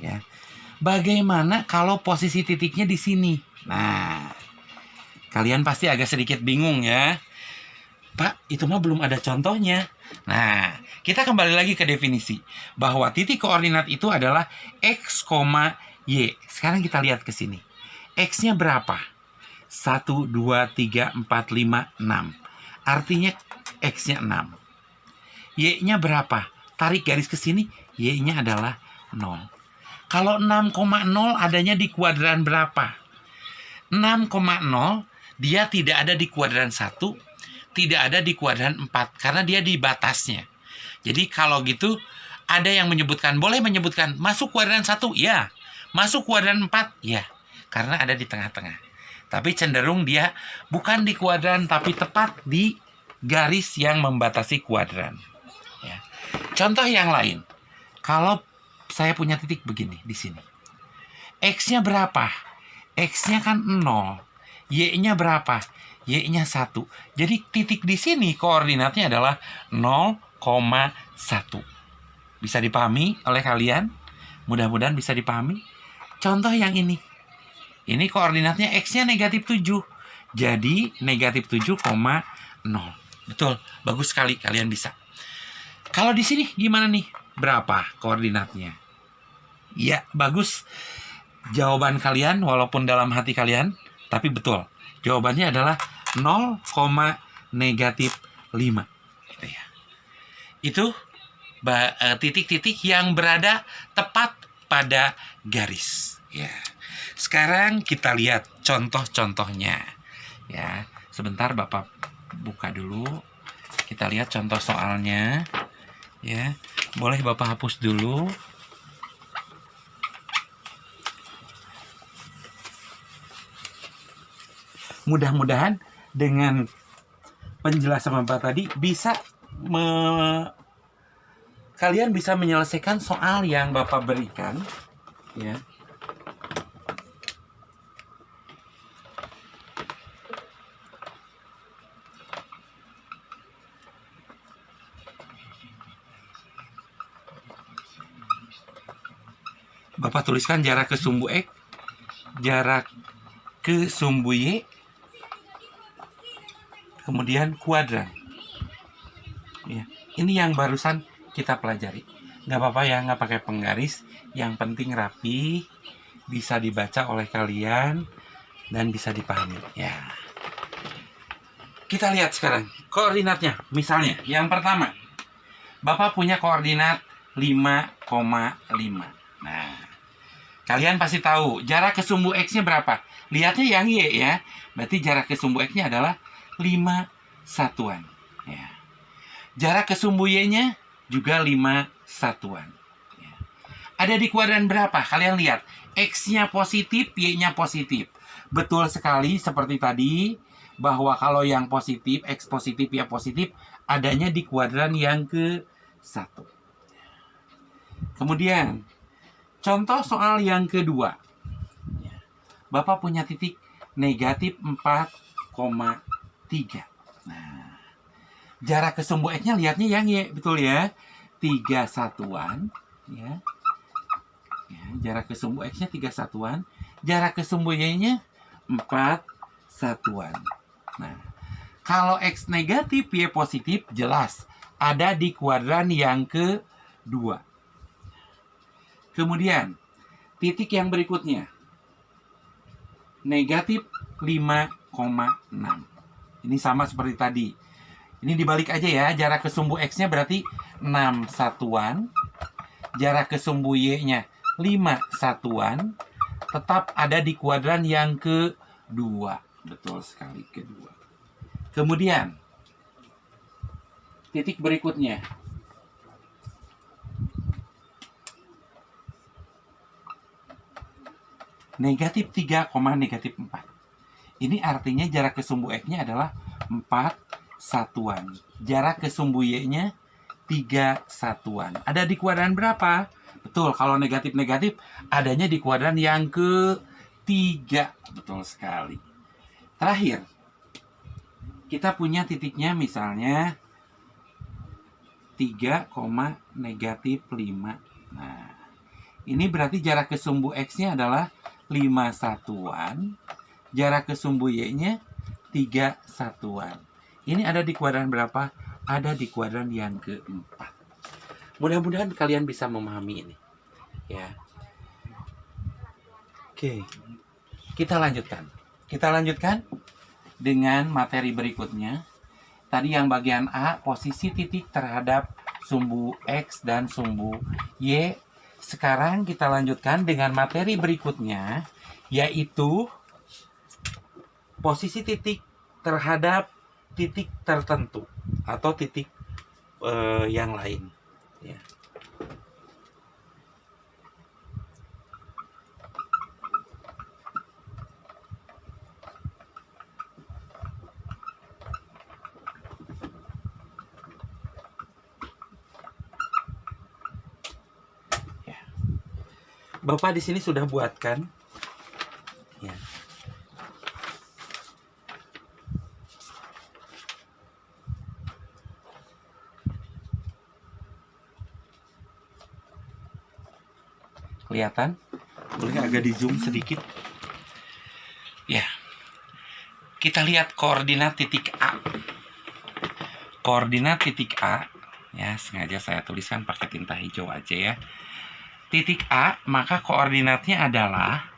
Ya. Bagaimana kalau posisi titiknya di sini? Nah, kalian pasti agak sedikit bingung ya. Pak, itu mah belum ada contohnya. Nah, kita kembali lagi ke definisi. Bahwa titik koordinat itu adalah X, Y. Sekarang kita lihat ke sini. X-nya berapa? 1, 2, 3, 4, 5, 6. Artinya X-nya 6. Y-nya berapa? Tarik garis ke sini, Y-nya adalah 0. Kalau 6,0 adanya di kuadran berapa? 6,0 dia tidak ada di kuadran 1, tidak ada di kuadran 4, karena dia di batasnya. Jadi kalau gitu, ada yang menyebutkan, boleh menyebutkan, masuk kuadran 1, ya. Masuk kuadran 4, ya. Karena ada di tengah-tengah. Tapi cenderung dia bukan di kuadran, tapi tepat di garis yang membatasi kuadran. Ya. Contoh yang lain, kalau saya punya titik begini di sini. X-nya berapa? X-nya kan 0. Y-nya berapa? Y-nya 1. Jadi titik di sini koordinatnya adalah 0,1. Bisa dipahami oleh kalian? Mudah-mudahan bisa dipahami. Contoh yang ini. Ini koordinatnya X-nya negatif 7. Jadi negatif 7,0. Betul, bagus sekali kalian bisa. Kalau di sini gimana nih? Berapa koordinatnya? Ya, bagus. Jawaban kalian walaupun dalam hati kalian, tapi betul. Jawabannya adalah 0,-5. Gitu ya. Itu titik-titik yang berada tepat pada garis. Ya. Sekarang kita lihat contoh-contohnya. Ya, sebentar Bapak buka dulu. Kita lihat contoh soalnya. Ya, boleh Bapak hapus dulu. Mudah-mudahan dengan penjelasan Bapak tadi bisa kalian bisa menyelesaikan soal yang Bapak berikan, ya. Bapak tuliskan jarak ke sumbu X, jarak ke sumbu Y, kemudian kuadran. Ya, ini yang barusan kita pelajari. Nggak apa-apa ya, nggak pakai penggaris. Yang penting rapi, bisa dibaca oleh kalian, dan bisa dipahami. Ya. Kita lihat sekarang koordinatnya. Misalnya, yang pertama, Bapak punya koordinat 5,5. Nah, kalian pasti tahu jarak ke sumbu X-nya berapa? Lihatnya yang Y ya. Berarti jarak ke sumbu X-nya adalah 5 satuan. Ya. Jarak ke sumbu Y-nya juga 5 satuan. Ya. Ada di kuadran berapa? Kalian lihat. X-nya positif, Y-nya positif. Betul sekali seperti tadi. Bahwa kalau yang positif, X positif, Y positif, adanya di kuadran yang ke-1. Kemudian, contoh soal yang kedua. Bapak punya titik negatif 4,3. Nah, jarak ke sumbu X-nya lihatnya yang Y, betul ya? 3 satuan. Ya. Jarak ke sumbu X-nya 3 satuan. Jarak ke sumbu Y-nya 4 satuan. Nah, kalau X negatif, Y positif, jelas ada di kuadran yang kedua. Kemudian, titik yang berikutnya. Negatif 5,6. Ini sama seperti tadi. Ini dibalik aja ya. Jarak ke sumbu X-nya berarti 6 satuan. Jarak ke sumbu Y-nya 5 satuan. Tetap ada di kuadran yang kedua. Betul sekali, kedua. Kemudian, titik berikutnya. Negatif 3, negatif 4. Ini artinya jarak ke sumbu X-nya adalah 4 satuan. Jarak ke sumbu Y-nya 3 satuan. Ada di kuadran berapa? Betul, kalau negatif-negatif adanya di kuadran yang ke-3. Betul sekali. Terakhir, kita punya titiknya misalnya 3, negatif 5. Nah, Ini berarti jarak ke sumbu X-nya adalah 5 satuan. Jarak ke sumbu Y-nya 3 satuan. Ini ada di kuadran berapa? Ada di kuadran yang keempat. Mudah-mudahan kalian bisa memahami ini. Ya. Oke. Kita lanjutkan. Kita lanjutkan dengan materi berikutnya. Tadi yang bagian A, posisi titik terhadap sumbu X dan sumbu Y. Sekarang kita lanjutkan dengan materi berikutnya, yaitu posisi titik terhadap titik tertentu atau titik yang lain. Ya. Bapak di sini sudah buatkan. Ya. Kelihatan? Boleh agak di zoom sedikit. Ya. Kita lihat koordinat titik A. Koordinat titik A, ya sengaja saya tuliskan pakai tinta hijau aja ya. Titik A, maka koordinatnya adalah,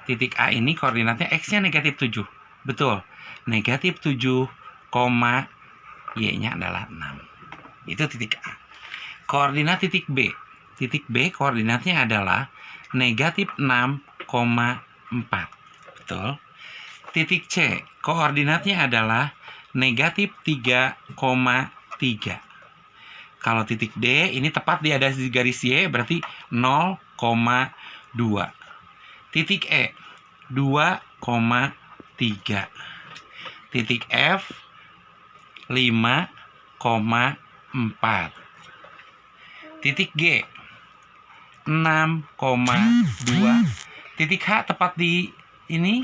titik A ini koordinatnya X-nya negatif 7. Betul. Negatif 7, Y-nya adalah 6. Itu titik A. Koordinat titik B. Titik B koordinatnya adalah negatif 6,4. Betul. Titik C, koordinatnya adalah negatif 3,3. Kalau titik D, ini tepat di atas garis Y, berarti 0,2. Titik E, 2,3. Titik F, 5,4. Titik G, 6,2. Titik H tepat di ini,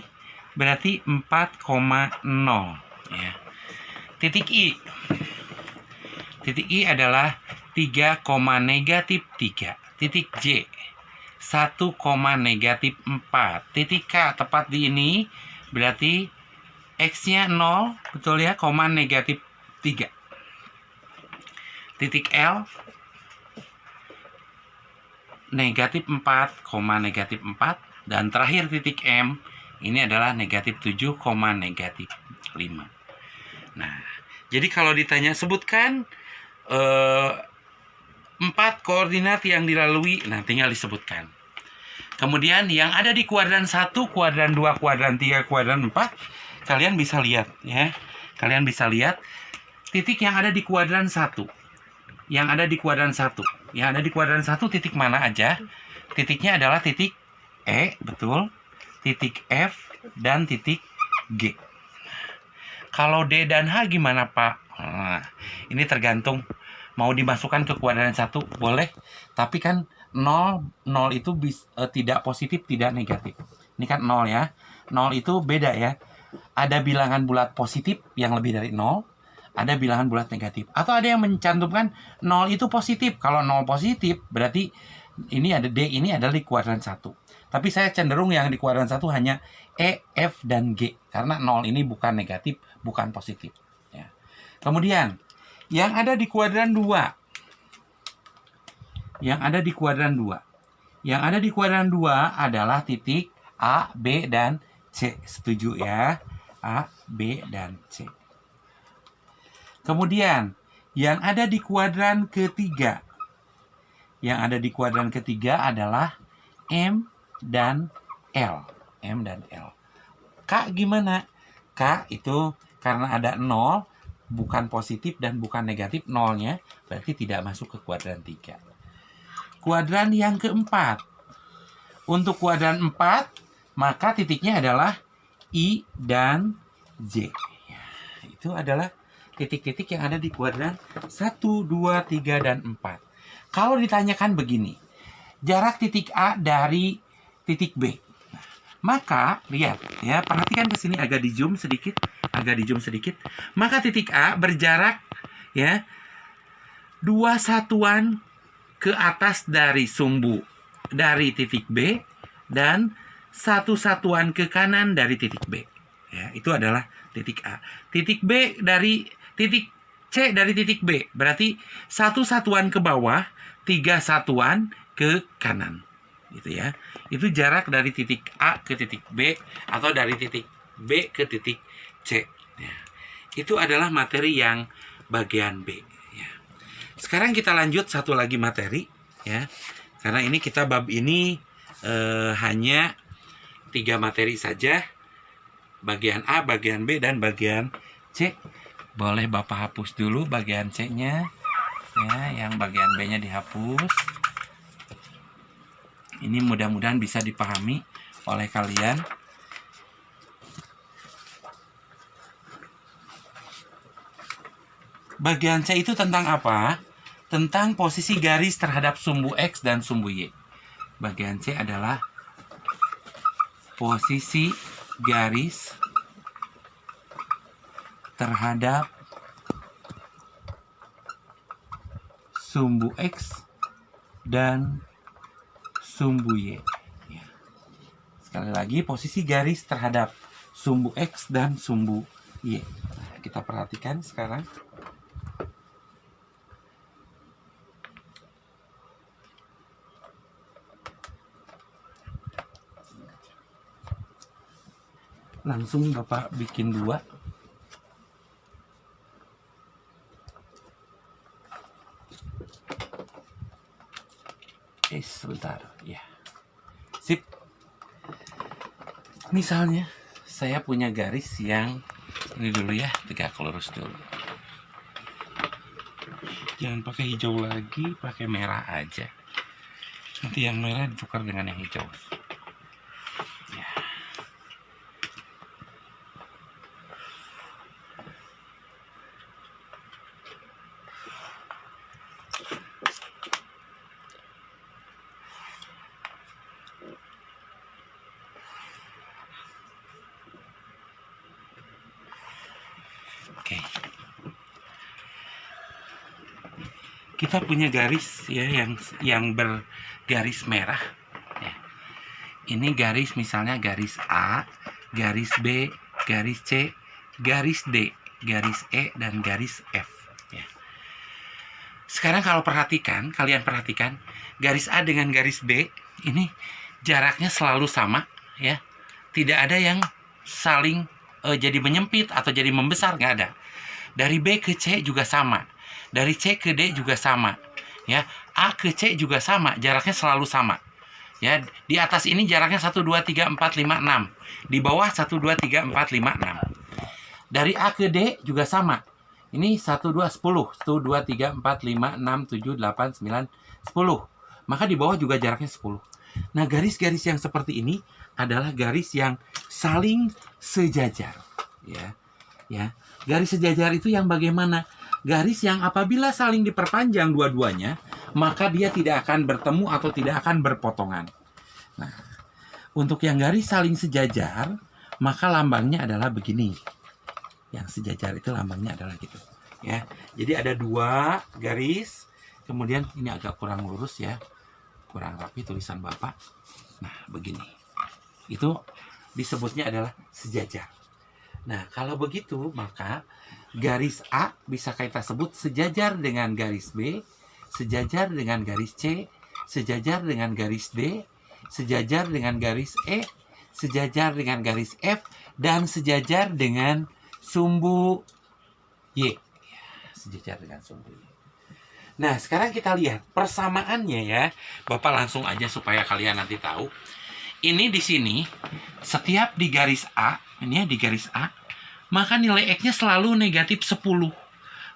berarti 4,0. Ya. Titik I. Titik I adalah 3, negatif 3. Titik J, 1, negatif 4. Titik K tepat di ini, berarti X-nya 0, betul ya, negatif 3. Titik L, negatif 4, negatif 4. Dan terakhir titik M, ini adalah negatif 7, negatif 5. Nah, jadi kalau ditanya sebutkan 4 koordinat yang dilalui, nah tinggal disebutkan. Kemudian yang ada di kuadran 1, kuadran 2, kuadran 3, kuadran 4, kalian bisa lihat ya. Kalian bisa lihat titik yang ada di kuadran 1. Yang ada di kuadran 1. Yang ada di kuadran 1 titik mana aja? Titiknya adalah titik E, betul. Titik F dan titik G. Kalau D dan H gimana, Pak? Nah, ini tergantung mau dimasukkan ke kuadran 1 boleh, tapi kan 0 itu tidak positif, tidak negatif. Ini kan 0 ya. 0 itu beda ya. Ada bilangan bulat positif yang lebih dari 0, ada bilangan bulat negatif. Atau ada yang mencantumkan 0 itu positif. Kalau 0 positif berarti ini ada D, ini adalah di kuadran 1. Tapi saya cenderung yang di kuadran 1 hanya E, F, dan G. Karena 0 ini bukan negatif, bukan positif. Ya. Kemudian, yang ada di kuadran 2. Yang ada di kuadran 2. Yang ada di kuadran 2 adalah titik A, B, dan C. Setuju ya? A, B, dan C. Kemudian, yang ada di kuadran ketiga. Yang ada di kuadran ketiga adalah M dan L. M dan L. K gimana? K itu karena ada 0, bukan positif dan bukan negatif, 0-nya berarti tidak masuk ke kuadran 3. Kuadran yang keempat. Untuk kuadran 4, maka titiknya adalah I dan J. Ya, itu adalah titik-titik yang ada di kuadran 1, 2, 3, dan 4. Kalau ditanyakan begini, jarak titik A dari titik B. Maka, lihat ya, perhatikan ke sini agak di zoom sedikit, Maka titik A berjarak ya 2 satuan ke atas dari sumbu dari titik B dan 1 satuan ke kanan dari titik B. Ya, itu adalah titik A. Titik B dari titik C dari titik B. Berarti 1 satuan ke bawah, 3 satuan ke kanan. Gitu ya. Itu jarak dari titik A ke titik B atau dari titik B ke titik C. Ya. Itu adalah materi yang bagian B. Ya. Sekarang kita lanjut satu lagi materi. Ya. Karena ini kita bab ini hanya 3 materi saja. Bagian A, bagian B, dan bagian C. Boleh Bapak hapus dulu bagian C-nya. Ya, yang bagian B-nya dihapus. Ini mudah-mudahan bisa dipahami oleh kalian. Bagian C itu tentang apa? Tentang posisi garis terhadap sumbu X dan sumbu Y. Bagian C adalah posisi garis terhadap sumbu X dan sumbu Y. Ya. Sekali lagi, posisi garis terhadap sumbu X dan sumbu Y. Nah, kita perhatikan sekarang. Langsung Bapak bikin 2. Sebentar, ya. Sip. Misalnya, saya punya garis yang ini dulu ya, tegak lurus dulu. Jangan pakai hijau lagi, pakai merah aja. Nanti yang merah ditukar dengan yang hijau. Ya. Oke. Kita punya garis ya yang bergaris merah ya. Ini garis misalnya garis A, garis B, garis C, garis D, garis E, dan garis F ya. Sekarang kalau kalian perhatikan garis A dengan garis B ini jaraknya selalu sama ya. Tidak ada yang saling jadi menyempit atau jadi membesar, nggak ada. Dari B ke C juga sama. Dari C ke D juga sama. Ya, A ke C juga sama, jaraknya selalu sama. Ya, di atas ini jaraknya 1 2 3 4 5 6. Di bawah 1 2 3 4 5 6. Dari A ke D juga sama. Ini 1 2 10. 1 2 3 4 5 6 7 8 9 10. Maka di bawah juga jaraknya 10. Nah, garis-garis yang seperti ini adalah garis yang saling sejajar, ya. Ya, garis sejajar itu yang bagaimana? Garis yang apabila saling diperpanjang dua-duanya, maka dia tidak akan bertemu atau tidak akan berpotongan. Nah, untuk yang garis saling sejajar, maka lambangnya adalah begini. Yang sejajar itu lambangnya adalah gitu, ya. Jadi ada 2 garis, kemudian ini agak kurang lurus ya. Kurang rapi tulisan Bapak. Nah, begini. Itu disebutnya adalah sejajar. Nah, kalau begitu, maka garis A bisa kita sebut sejajar dengan garis B, sejajar dengan garis C, sejajar dengan garis D, sejajar dengan garis E, sejajar dengan garis F, dan sejajar dengan sumbu Y. Ya, sejajar dengan sumbu Y. Nah, sekarang kita lihat persamaannya ya. Bapak langsung aja supaya kalian nanti tahu. Ini di sini, setiap di garis A, ini ya di garis A, maka nilai X-nya selalu negatif 10.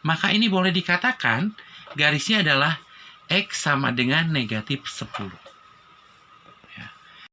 Maka ini boleh dikatakan garisnya adalah X sama dengan negatif 10.